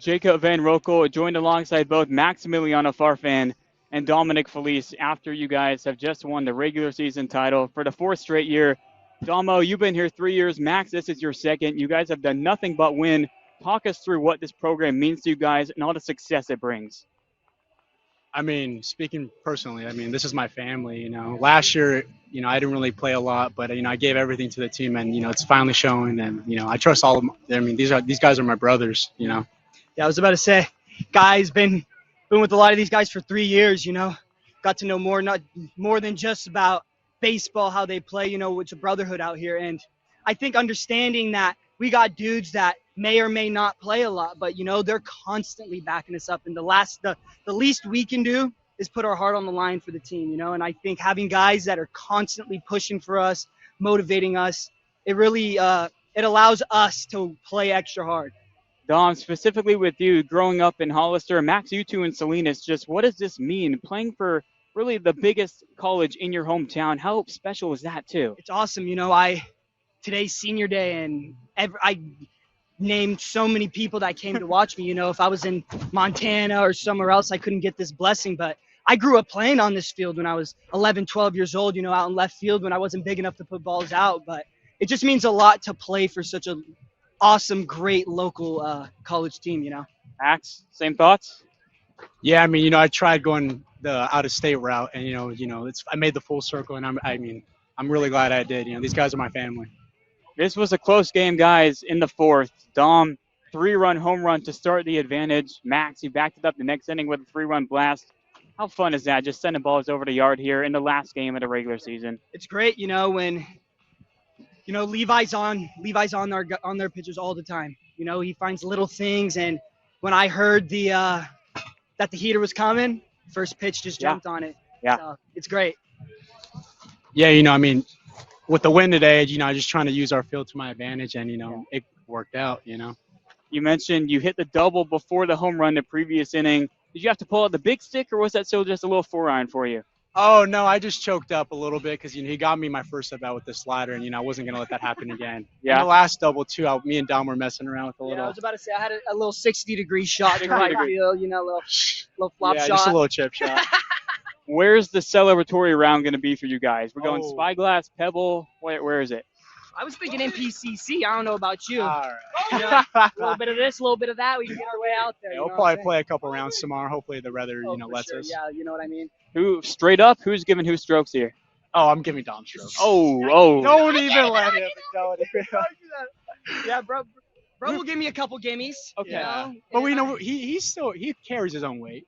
Jacob Van Rokel joined alongside both Maximiliano Farfan and Dominic Felice after you guys have just won the regular season title for the fourth straight year. Domo, you've been here 3 years. Max, this is your second. You guys have done nothing but win. Talk us through what this program means to you guys and all the success it brings. I mean, speaking personally, I mean, this is my family, Last year, I didn't really play a lot, but, I gave everything to the team and, it's finally showing. And, I trust all of them. I mean, these guys are my brothers. Yeah, I was about to say, guys, been with a lot of these guys for 3 years, got to know not more than just about baseball, how they play, it's a brotherhood out here. And I think understanding that we got dudes that may or may not play a lot, but, they're constantly backing us up. And the least we can do is put our heart on the line for the team, and I think having guys that are constantly pushing for us, motivating us, it really it allows us to play extra hard. Dom, specifically with you growing up in Hollister, Max, you two in Salinas, just what does this mean? Playing for really the biggest college in your hometown, how special is that too? It's awesome. Today's senior day, and I named so many people that came to watch me. If I was in Montana or somewhere else, I couldn't get this blessing. But I grew up playing on this field when I was 11, 12 years old, out in left field when I wasn't big enough to put balls out. But it just means a lot to play for such a awesome, great local college team, Max, same thoughts? Yeah, I mean, I tried going the out-of-state route, and I made the full circle, and I'm really glad I did. These guys are my family. This was a close game, guys, in the fourth. Dom, 3-run home run to start the advantage. Max, you backed it up the next inning with a 3-run blast. How fun is that, just sending balls over the yard here in the last game of the regular season? It's great, when Levi's on their pitchers all the time. He finds little things, and when I heard that the heater was coming, first pitch just jumped on it. Yeah. So it's great. Yeah, I mean, with the win today, just trying to use our field to my advantage, and, it worked out. You mentioned you hit the double before the home run the previous inning. Did you have to pull out the big stick, or was that still just a little 4-iron for you? Oh, no, I just choked up a little bit because, he got me my first at-bat with the slider, and, I wasn't going to let that happen again. Yeah. And the last double, too, me and Dom were messing around with a little. Yeah, I was about to say, I had a little 60-degree shot to right field, little flop shot. Yeah, just a little chip shot. Where's the celebratory round going to be for you guys? We're going Oh. Spyglass, Pebble. Where is it? I was thinking NPCC. I don't know about you. All right. A little bit of this, a little bit of that. We can get our way out there. Yeah, we'll probably play a couple rounds tomorrow. Hopefully the weather, for lets sure. us. Yeah, you know what I mean. Who's giving who strokes here? Oh, I'm giving Dom strokes. Oh. Don't even let him. Yeah, bro will give me a couple gimmies. Okay. But we know he carries his own weight.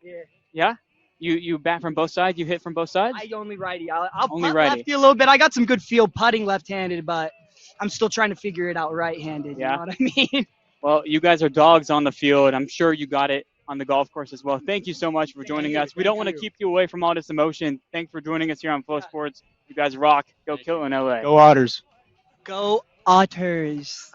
Yeah? You bat from both sides? You hit from both sides? I only righty. I'll Only putt righty. lefty a little bit. I got some good field putting left-handed, but I'm still trying to figure it out right-handed. Yeah. You know what I mean? Well, you guys are dogs on the field. I'm sure you got it on the golf course as well. Thank you so much for joining us. We don't want to keep you away from all this emotion. Thanks for joining us here on Flow Sports. You guys rock. Go kill in LA. Go Otters. Go Otters.